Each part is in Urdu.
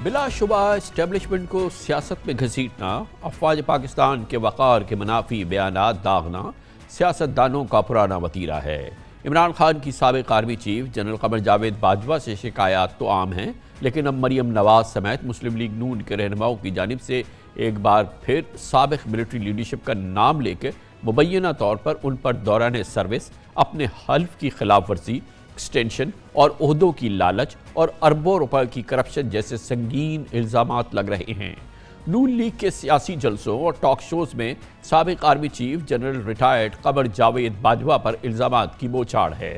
بلا شبہ اسٹیبلشمنٹ کو سیاست میں گھسیٹنا، افواج پاکستان کے وقار کے منافی بیانات داغنا سیاستدانوں کا پرانا وتیرہ ہے۔ عمران خان کی سابق army chief general Qamar Javed Bajwa سے شکایات تو عام ہیں، لیکن اب مریم نواز سمیت مسلم لیگ نون کے رہنماؤں کی جانب سے ایک بار پھر سابق ملٹری لیڈرشپ کا نام لے کے مبینہ طور پر ان پر دوران سروس، اپنے حلف کی خلاف ورزی، ایکسٹینشن اور عہدوں کی لالچ اور اربوں روپے کی کرپشن جیسے سنگین الزامات لگ رہے ہیں۔ نون لیگ کے سیاسی جلسوں اور ٹاک شوز میں سابق army chief general retired Qamar Javed Bajwa پر الزامات کی بوچھاڑ ہے۔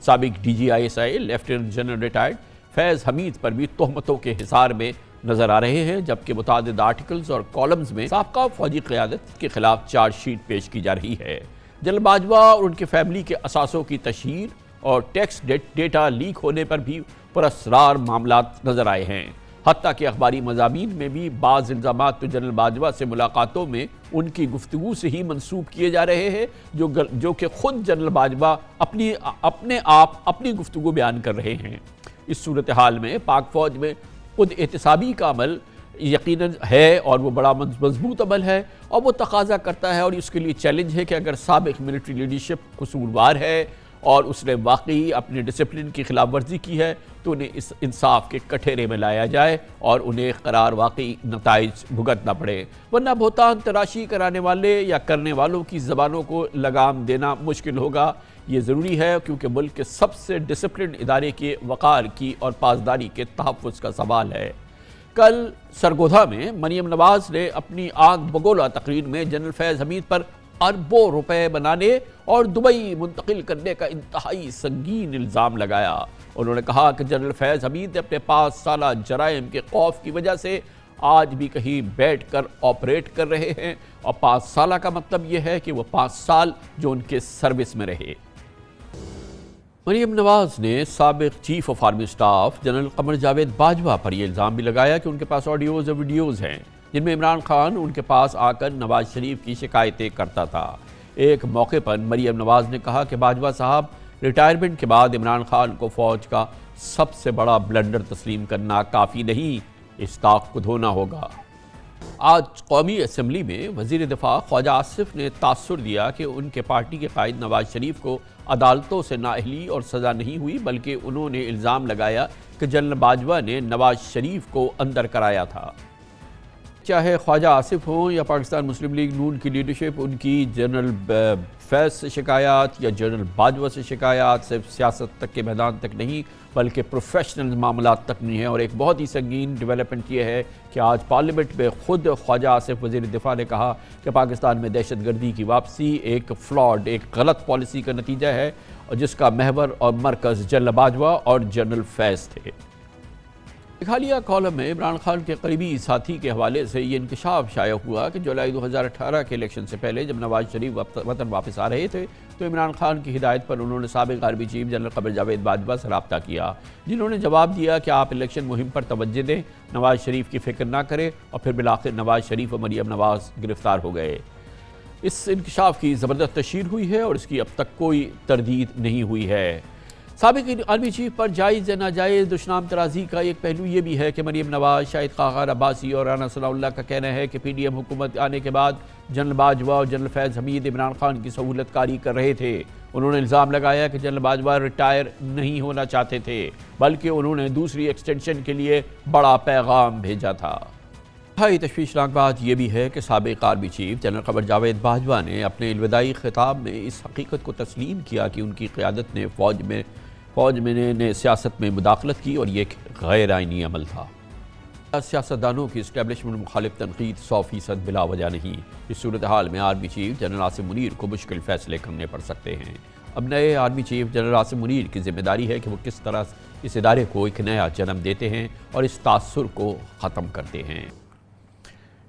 سابق D G I S I lieutenant general retired Faiz Hameed پر بھی تہمتوں کے حصار میں نظر آ رہے ہیں، جبکہ متعدد آرٹیکلز اور کالمز میں سابقہ فوجی قیادت کے خلاف چارج شیٹ پیش کی جا رہی ہے۔ جنرل باجوہ اور ان کی فیملی کے اثاثوں کی تشہیر اور ٹیکس ڈیٹا لیک ہونے پر بھی پراسرار معاملات نظر آئے ہیں۔ حتیٰ کہ اخباری مضامین میں بھی بعض الزامات تو جنرل باجوہ سے ملاقاتوں میں ان کی گفتگو سے ہی منسوب کیے جا رہے ہیں، جو کہ خود جنرل باجوہ اپنی گفتگو بیان کر رہے ہیں۔ اس صورتحال میں پاک فوج میں خود احتسابی کا عمل یقیناً ہے اور وہ بڑا مضبوط عمل ہے، اور وہ تقاضا کرتا ہے اور اس کے لیے چیلنج ہے کہ اگر سابق ملٹری لیڈرشپ قصوروار ہے اور اس نے واقعی اپنے ڈسپلن کی خلاف ورزی کی ہے تو انہیں اس انصاف کے کٹہرے میں لایا جائے اور انہیں قرار واقعی نتائج بھگتنا پڑے، ورنہ بہتان تراشی کرانے والے یا کرنے والوں کی زبانوں کو لگام دینا مشکل ہوگا۔ یہ ضروری ہے کیونکہ ملک کے سب سے ڈسپلن ادارے کے وقار کی اور پاسداری کے تحفظ کا سوال ہے۔ کل سرگودھا میں مریم نواز نے اپنی آنکھ بگولا تقریر میں جنرل فیض حمید پر اربوں روپے بنانے اور دبئی منتقل کرنے کا انتہائی سنگین الزام لگایا۔ انہوں نے کہا کہ جنرل فیض حمید اپنے 5 سالہ جرائم کے خوف کی وجہ سے آج بھی کہیں بیٹھ کر آپریٹ کر رہے ہیں، اور 5 سالہ کا مطلب یہ ہے کہ وہ 5 سال جو ان کے سروس میں رہے۔ مریم نواز نے سابق chief of army staff general Qamar Javed Bajwa پر یہ الزام بھی لگایا کہ ان کے پاس آڈیوز اور ویڈیوز ہیں جن میں عمران خان ان کے پاس آ کر نواز شریف کی شکایتیں کرتا تھا۔ ایک موقع پر مریم نواز نے کہا کہ باجوہ صاحب، ریٹائرمنٹ کے بعد عمران خان کو فوج کا سب سے بڑا بلنڈر تسلیم کرنا کافی نہیں، اس داغ کو دھونا ہوگا۔ آج قومی اسمبلی میں وزیر دفاع خواجہ آصف نے تاثر دیا کہ ان کے پارٹی کے قائد نواز شریف کو عدالتوں سے نااہلی اور سزا نہیں ہوئی، بلکہ انہوں نے الزام لگایا کہ جنرل باجوہ نے نواز شریف کو اندر کرایا تھا۔ چاہے خواجہ آصف ہوں یا پاکستان مسلم لیگ نون کی لیڈرشپ، ان کی جنرل فیض سے شکایات یا جنرل باجوہ سے شکایات صرف سیاست تک کے میدان تک نہیں بلکہ پروفیشنل معاملات تک نہیں ہے، اور ایک بہت ہی سنگین ڈیولپمنٹ یہ ہے کہ آج پارلیمنٹ میں خود خواجہ آصف وزیر دفاع نے کہا کہ پاکستان میں دہشت گردی کی واپسی ایک فلاڈ، ایک غلط پالیسی کا نتیجہ ہے، اور جس کا محور اور مرکز جنرل باجوہ اور جنرل فیض تھے۔ ایک حالیہ کالم میں عمران خان کے قریبی ساتھی کے حوالے سے یہ انکشاف شائع ہوا کہ جولائی 2018 کے الیکشن سے پہلے جب نواز شریف وطن واپس آ رہے تھے تو عمران خان کی ہدایت پر انہوں نے سابق army chief general Qamar Javed Bajwa سے رابطہ کیا، جنہوں نے جواب دیا کہ آپ الیکشن مہم پر توجہ دیں، نواز شریف کی فکر نہ کریں، اور پھر بالآخر نواز شریف اور مریم نواز گرفتار ہو گئے۔ اس انکشاف کی زبردست تشہیر ہوئی ہے اور اس کی اب تک کوئی تردید نہیں ہوئی ہے۔ سابق آرمی چیف پر جائز یا ناجائز دشنام ترازی کا ایک پہلو یہ بھی ہے کہ مریم نواز، شاہد خاقان عباسی اور رانا ثناء اللہ کا کہنا ہے کہ پی ڈی ایم حکومت آنے کے بعد جنرل باجوہ اور جنرل فیض حمید عمران خان کی سہولت کاری کر رہے تھے۔ انہوں نے الزام لگایا کہ جنرل باجوہ ریٹائر نہیں ہونا چاہتے تھے، بلکہ انہوں نے دوسری ایکسٹینشن کے لیے بڑا پیغام بھیجا تھا۔ انتہائی تشویشناک بات یہ بھی ہے کہ سابق army chief general Qamar Javed Bajwa نے اپنے الوداعی خطاب میں اس حقیقت کو تسلیم کیا کہ ان کی قیادت نے فوج میں سیاست میں مداخلت کی اور یہ ایک غیر آئینی عمل تھا۔ سیاستدانوں کی اسٹیبلشمنٹ مخالف تنقید 100% بلا وجہ نہیں۔ اس صورتحال میں army chief general Asim Munir کو مشکل فیصلے کرنے پڑ سکتے ہیں۔ اب نئے army chief general Asim Munir کی ذمہ داری ہے کہ وہ کس طرح اس ادارے کو ایک نیا جنم دیتے ہیں اور اس تاثر کو ختم کرتے ہیں۔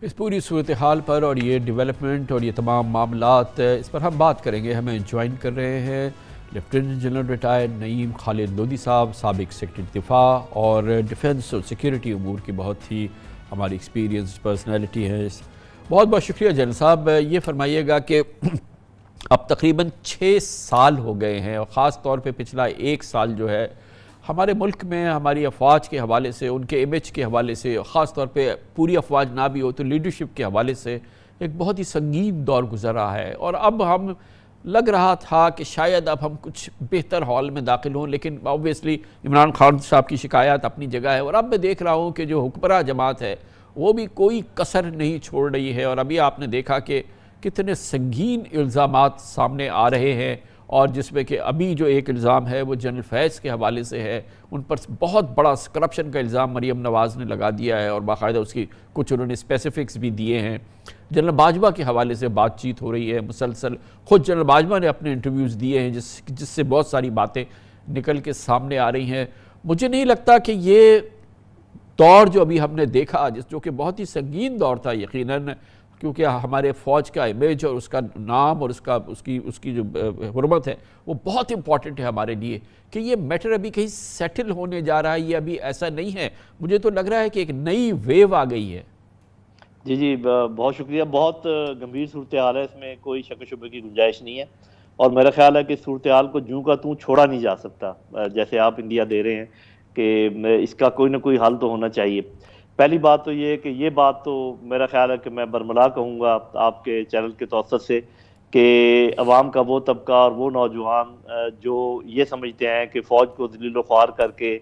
اس پوری صورتحال پر اور یہ ڈیولپمنٹ اور یہ تمام معاملات، اس پر ہم بات کریں گے۔ ہمیں جوائن کر رہے ہیں لیفٹیننٹ جنرل ریٹائرڈ نعیم خالد لودھی صاحب، سابق سیکرٹری دفاع اور ڈیفنس اور سیکیورٹی امور کی بہت ہی ہماری ایکسپیرینس پرسنالٹی ہے۔ بہت بہت شکریہ جنرل صاحب۔ یہ فرمائیے گا کہ اب تقریباً 6 سال ہو گئے ہیں، اور خاص طور پہ پچھلا 1 سال جو ہے ہمارے ملک میں ہماری افواج کے حوالے سے، ان کے امیج کے حوالے سے، خاص طور پہ پوری افواج نہ بھی ہو تو لیڈرشپ کے حوالے سے ایک بہت ہی سنگین دور گزرا ہے، اور اب ہم لگ رہا تھا کہ شاید اب ہم کچھ بہتر حال میں داخل ہوں، لیکن آبویسلی عمران خان صاحب کی شکایات اپنی جگہ ہے، اور اب میں دیکھ رہا ہوں کہ جو حکمراں جماعت ہے وہ بھی کوئی کسر نہیں چھوڑ رہی ہے، اور ابھی آپ نے دیکھا کہ کتنے سنگین الزامات سامنے آ رہے ہیں، اور جس میں کہ ابھی جو ایک الزام ہے وہ جنرل فیض کے حوالے سے ہے، ان پر بہت بڑا کرپشن کا الزام مریم نواز نے لگا دیا ہے، اور باقاعدہ اس کی کچھ انہوں نے اسپیسیفکس بھی دیے ہیں۔ جنرل باجوہ کے حوالے سے بات چیت ہو رہی ہے مسلسل، خود جنرل باجوہ نے اپنے انٹرویوز دیے ہیں جس سے بہت ساری باتیں نکل کے سامنے آ رہی ہیں۔ مجھے نہیں لگتا کہ یہ دور جو ابھی ہم نے دیکھا، جو کہ بہت ہی سنگین دور تھا یقیناً، کیونکہ ہمارے فوج کا امیج اور اس کا نام اور اس کی جو حرمت ہے وہ بہت امپورٹنٹ ہے ہمارے لیے، کہ یہ میٹر ابھی کہیں سیٹل ہونے جا رہا ہے، یہ ابھی ایسا نہیں ہے۔ مجھے تو لگ رہا ہے کہ ایک نئی ویو آ گئی ہے۔ جی جی، بہت شکریہ۔ بہت گمبھیر صورتحال ہے، اس میں کوئی شک و شبے کی گنجائش نہیں ہے، اور میرا خیال ہے کہ صورتحال کو جوں کا توں چھوڑا نہیں جا سکتا، جیسے آپ انڈیا دے رہے ہیں کہ اس کا کوئی نہ کوئی حل تو ہونا چاہیے۔ پہلی بات تو یہ ہے کہ یہ بات تو میرا خیال ہے کہ میں برملا کہوں گا آپ کے چینل کے توسط سے، کہ عوام کا وہ طبقہ اور وہ نوجوان جو یہ سمجھتے ہیں کہ فوج کو ذلیل و خوار کر کے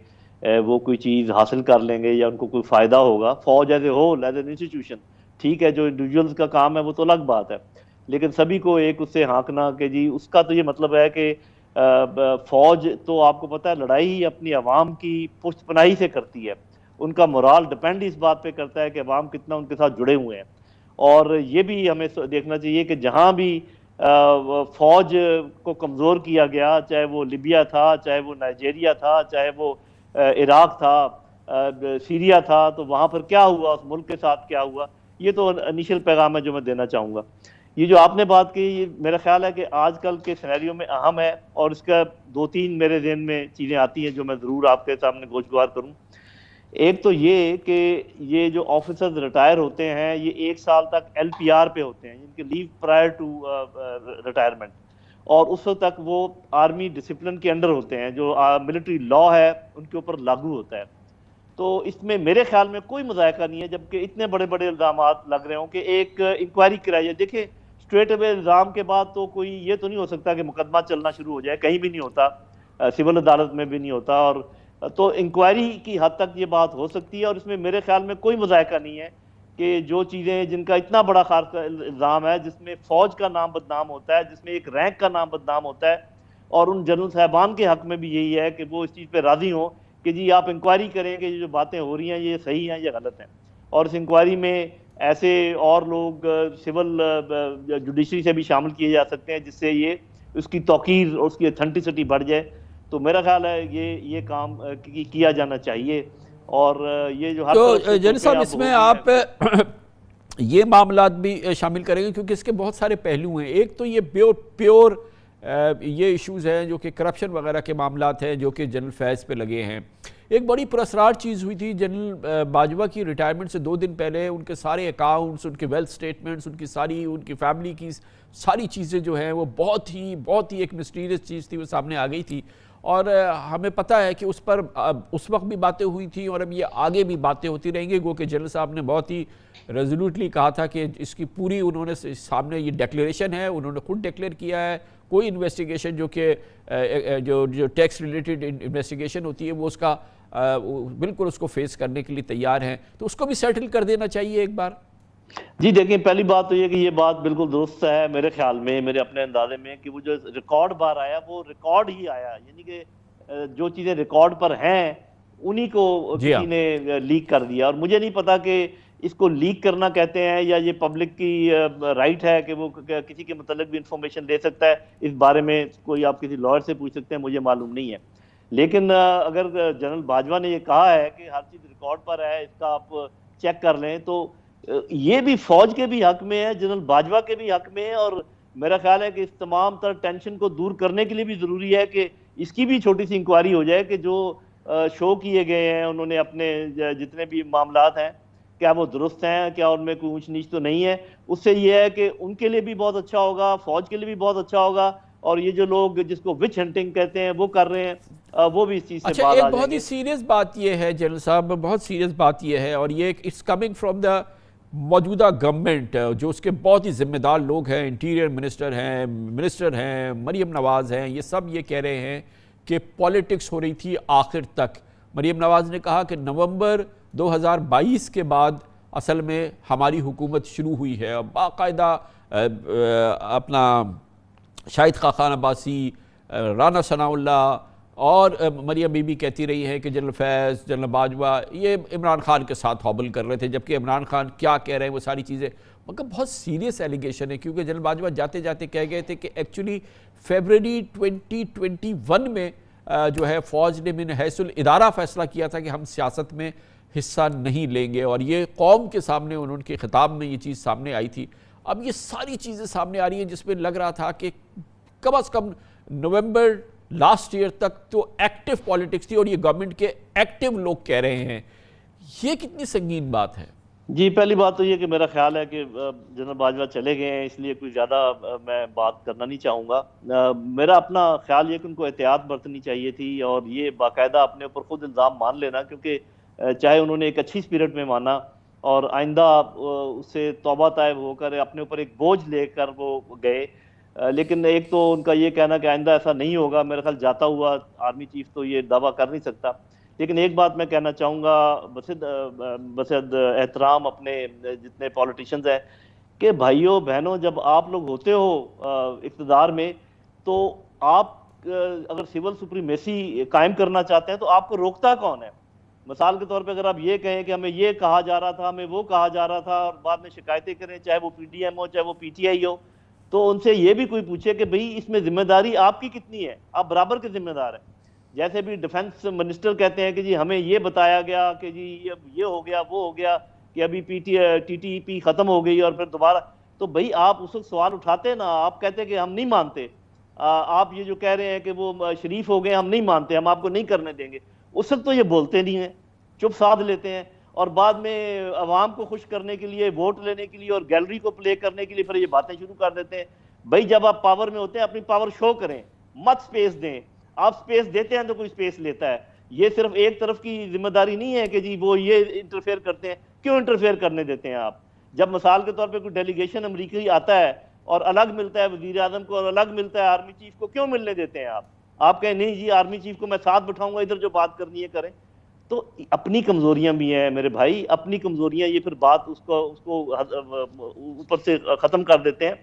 وہ کوئی چیز حاصل کر لیں گے یا ان کو کوئی فائدہ ہوگا، فوج as a whole, as an institution ٹھیک ہے، جو انڈیویجولز کا کام ہے وہ تو الگ بات ہے، لیکن سبھی کو ایک اس سے ہانکنا کہ جی اس کا تو یہ مطلب ہے کہ فوج تو آپ کو پتہ ہے لڑائی ہی اپنی عوام کی پشت پناہی سے کرتی ہے، ان کا مورال ڈپینڈ اس بات پہ کرتا ہے کہ عوام کتنا ان کے ساتھ جڑے ہوئے ہیں، اور یہ بھی ہمیں دیکھنا چاہیے کہ جہاں بھی فوج کو کمزور کیا گیا، چاہے وہ لیبیا تھا، چاہے وہ نائجیریا تھا، چاہے وہ عراق تھا، سیریا تھا، تو وہاں پر کیا ہوا، اس ملک کے ساتھ کیا ہوا، یہ تو انیشل پیغام ہے جو میں دینا چاہوں گا۔ یہ جو آپ نے بات کی، یہ میرا خیال ہے کہ آج کل کے سینیریو میں اہم ہے، اور اس کا دو تین میرے ذہن میں چیزیں آتی ہیں جو میں ضرور آپ کے سامنے گوشگوار کروں۔ ایک تو یہ کہ یہ جو آفیسرز ریٹائر ہوتے ہیں یہ 1 سال تک ایل پی آر پہ ہوتے ہیں، ان کے لیو پرائر ٹو ریٹائرمنٹ، اور اس وقت تک وہ آرمی ڈسپلن کے انڈر ہوتے ہیں، جو ملٹری لا ہے ان کے اوپر لاگو ہوتا ہے۔ تو اس میں میرے خیال میں کوئی مذائقہ نہیں ہے، جبکہ اتنے بڑے بڑے الزامات لگ رہے ہوں کہ ایک انکوائری کرائی ہے۔ دیکھیں اسٹریٹ اوے الزام کے بعد تو کوئی یہ تو نہیں ہو سکتا کہ مقدمہ چلنا شروع ہو جائے، کہیں بھی نہیں ہوتا، سول عدالت میں بھی نہیں ہوتا، اور تو انکوائری کی حد تک یہ بات ہو سکتی ہے، اور اس میں میرے خیال میں کوئی مذائقہ نہیں ہے کہ جو چیزیں جن کا اتنا بڑا خاص الزام ہے، جس میں فوج کا نام بدنام ہوتا ہے، جس میں ایک رینک کا نام بدنام ہوتا ہے، اور ان جنرل صاحبان کے حق میں بھی یہی ہے کہ وہ اس چیز پہ راضی ہوں کہ جی آپ انکوائری کریں کہ یہ جو باتیں ہو رہی ہیں یہ صحیح ہیں یا غلط ہیں، اور اس انکوائری میں ایسے اور لوگ سول جوڈیشری سے بھی شامل کیے جا سکتے ہیں جس سے یہ اس کی توقیر اور اس کی اتھینٹسٹی بڑھ جائے۔ تو میرا خیال ہے یہ کام کیا جانا چاہیے، اور یہ جو ہر تو طرف سے جنرل صاحب اس میں آپ یہ معاملات بھی شامل کریں گے، کیونکہ اس کے بہت سارے پہلو ہیں۔ ایک تو یہ پیور یہ ایشوز ہیں جو کہ کرپشن وغیرہ کے معاملات ہیں جو کہ جنرل فیض پہ لگے ہیں۔ ایک بڑی پراسرار چیز ہوئی تھی جنرل باجوہ کی ریٹائرمنٹ سے 2 دن پہلے، ان کے سارے اکاؤنٹس، ان کے ویلتھ سٹیٹمنٹس، ان کی فیملی کی ساری چیزیں جو ہیں وہ بہت ہی ایک مسٹیریس چیز تھی، وہ سامنے آ گئی تھی، اور ہمیں پتہ ہے کہ اس پر اس وقت بھی باتیں ہوئی تھیں اور اب یہ آگے بھی باتیں ہوتی رہیں گی، گو کہ جنرل صاحب نے بہت ہی ریزولوٹلی کہا تھا کہ اس کی پوری انہوں نے سامنے یہ ڈیکلیریشن ہے، انہوں نے خود ڈیکلیئر کیا ہے، کوئی انویسٹیگیشن جو کہ جو ٹیکس ریلیٹڈ انویسٹیگیشن ہوتی ہے وہ اس کا بالکل اس کو فیس کرنے کے لیے تیار ہیں، تو اس کو بھی سیٹل کر دینا چاہیے ایک بار۔ جی دیکھیں، پہلی بات تو یہ کہ یہ بات بالکل درست ہے میرے خیال میں، میرے اپنے اندازے میں، کہ وہ جو ریکارڈ بار آیا وہ ریکارڈ ہی آیا، یعنی کہ جو چیزیں ریکارڈ پر ہیں انہی کو جی ہاں، کسی نے لیک کر دیا، اور مجھے نہیں پتا کہ اس کو لیک کرنا کہتے ہیں یا یہ پبلک کی رائٹ ہے کہ وہ کسی کے متعلق بھی انفارمیشن دے سکتا ہے، اس بارے میں کوئی آپ کسی لائر سے پوچھ سکتے ہیں، مجھے معلوم نہیں ہے، لیکن اگر جنرل باجوہ نے یہ کہا ہے کہ ہر چیز ریکارڈ پر ہے، اس کا آپ چیک کر لیں، تو یہ بھی فوج کے بھی حق میں ہے، جنرل باجوہ کے بھی حق میں ہے، اور میرا خیال ہے کہ اس تمام تر ٹینشن کو دور کرنے کے لیے بھی ضروری ہے کہ اس کی بھی چھوٹی سی انکوائری ہو جائے کہ جو شو کیے گئے ہیں انہوں نے اپنے جتنے بھی معاملات ہیں کیا وہ درست ہیں، کیا ان میں کوئی اونچ نیچ تو نہیں ہے۔ اس سے یہ ہے کہ ان کے لیے بھی بہت اچھا ہوگا، فوج کے لیے بھی بہت اچھا ہوگا، اور یہ جو لوگ جس کو وچ ہنٹنگ کہتے ہیں وہ کر رہے ہیں وہ بھی اس چیز سے اچھا، باز ایک آ بہت جائیں ہی گے۔ سیریس بات یہ ہے جنرل صاحب، بہت سیریس بات یہ ہے، اور یہ اٹس کمنگ فرام دا موجودہ گورنمنٹ، جو اس کے بہت ہی ذمہ دار لوگ ہیں، انٹیریئر منسٹر ہیں، مریم نواز ہیں، یہ سب یہ کہہ رہے ہیں کہ پالیٹکس ہو رہی تھی آخر تک۔ مریم نواز نے کہا کہ نومبر 2022 کے بعد اصل میں ہماری حکومت شروع ہوئی ہے، اور باقاعدہ اپنا شاہد خاقان عباسی، رانا ثناء اللہ اور مریم بی بی کہتی رہی ہیں کہ جنرل فیض، جنرل باجوہ یہ عمران خان کے ساتھ ہوبل کر رہے تھے، جبکہ عمران خان کیا کہہ رہے ہیں وہ ساری چیزیں مگر بہت سیریس ایلیگیشن ہے، کیونکہ جنرل باجوہ جاتے جاتے کہہ گئے تھے کہ ایکچولی فیبرری 2021 میں جو ہے فوج نے من حیث الادارہ فیصلہ کیا تھا کہ ہم سیاست میں حصہ نہیں لیں گے، اور یہ قوم کے سامنے ان کے خطاب میں یہ چیز سامنے آئی تھی۔ اب یہ ساری چیزیں سامنے آ رہی ہیں جس میں لگ رہا تھا کہ کم از کم نومبر لاسٹ ایئر تک تو ایکٹیو پالیٹکس تھی، اور یہ گورنمنٹ کے ایکٹیو لوگ کہہ رہے ہیں۔ یہ کتنی سنگین بات ہے؟ جی، پہلی بات تو یہ کہ میرا خیال ہے کہ جنرل باجوہ چلے گئے ہیں، اس لیے کوئی زیادہ میں بات کرنا نہیں چاہوں گا۔ میرا اپنا خیال یہ کہ ان کو احتیاط برتنی چاہیے تھی، اور یہ باقاعدہ اپنے اوپر خود الزام مان لینا، کیونکہ چاہے انہوں نے ایک اچھی اسپرٹ میں مانا اور آئندہ اس سے توبہ طائب ہو کر اپنے اوپر ایک بوجھ لے کر وہ گئے، لیکن ایک تو ان کا یہ کہنا کہ آئندہ ایسا نہیں ہوگا، میرا خیال جاتا ہوا آرمی چیف تو یہ دعویٰ کر نہیں سکتا۔ لیکن ایک بات میں کہنا چاہوں گا بصد احترام اپنے جتنے پولیٹیشنز ہیں، کہ بھائیوں بہنوں، جب آپ لوگ ہوتے ہو اقتدار میں، تو آپ اگر سول سپریمیسی قائم کرنا چاہتے ہیں تو آپ کو روکتا کون ہے؟ مثال کے طور پہ اگر آپ یہ کہیں کہ ہمیں یہ کہا جا رہا تھا، ہمیں وہ کہا جا رہا تھا، اور بعد میں شکایتیں کریں، چاہے وہ پی ٹی ایم ہو چاہے وہ پی ٹی آئی ہو، تو ان سے یہ بھی کوئی پوچھے کہ بھئی اس میں ذمہ داری آپ کی کتنی ہے؟ آپ برابر کے ذمہ دار ہیں۔ جیسے بھی ڈیفنس منسٹر کہتے ہیں کہ جی ہمیں یہ بتایا گیا کہ جی یہ ہو گیا وہ ہو گیا، کہ ابھی ٹی ٹی ای پی ختم ہو گئی اور پھر دوبارہ، تو بھئی آپ اس وقت سوال اٹھاتے نا، آپ کہتے کہ ہم نہیں مانتے، آپ یہ جو کہہ رہے ہیں کہ وہ شریف ہو گئے، ہم نہیں مانتے، ہم آپ کو نہیں کرنے دیں گے، اس وقت تو یہ بولتے نہیں ہیں، چپ سادھ لیتے ہیں، اور بعد میں عوام کو خوش کرنے کے لیے، ووٹ لینے کے لیے اور گیلری کو پلے کرنے کے لیے پھر یہ باتیں شروع کر دیتے ہیں۔ بھائی جب آپ پاور میں ہوتے ہیں اپنی پاور شو کریں، مت سپیس دیں۔ آپ سپیس دیتے ہیں تو کوئی سپیس لیتا ہے۔ یہ صرف ایک طرف کی ذمہ داری نہیں ہے کہ جی وہ یہ انٹرفیئر کرتے ہیں۔ کیوں انٹرفیئر کرنے دیتے ہیں آپ؟ جب مثال کے طور پہ کوئی ڈیلیگیشن امریکی آتا ہے اور الگ ملتا ہے وزیر اعظم کو اور الگ ملتا ہے آرمی چیف کو، کیوں ملنے دیتے ہیں آپ؟ آپ کہیں نہیں جی آرمی چیف کو میں ساتھ بٹھاؤں گا، ادھر جو بات کرنی ہے کریں۔ تو اپنی کمزوریاں بھی ہیں میرے بھائی، اپنی کمزوریاں، یہ پھر بات اس کو اوپر سے ختم کر دیتے ہیں۔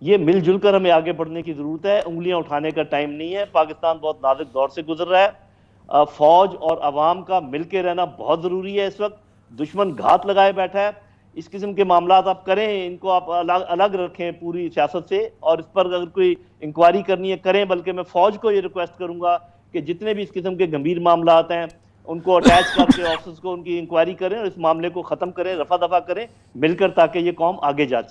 یہ مل جل کر ہمیں آگے بڑھنے کی ضرورت ہے، انگلیاں اٹھانے کا ٹائم نہیں ہے۔ پاکستان بہت نازک دور سے گزر رہا ہے، فوج اور عوام کا مل کے رہنا بہت ضروری ہے۔ اس وقت دشمن گھات لگائے بیٹھا ہے، اس قسم کے معاملات آپ کریں، ان کو آپ الگ رکھیں پوری سیاست سے، اور اس پر اگر کوئی انکوائری کرنی ہے کریں۔ بلکہ میں فوج کو یہ ریکویسٹ کروں گا کہ جتنے بھی اس قسم کے گمبھیر معاملات ہیں ان کو اٹیچ کر کے آفسرز کو ان کی انکوائری کریں اور اس معاملے کو ختم کریں، رفع دفع کریں مل کر، تاکہ یہ قوم آگے جا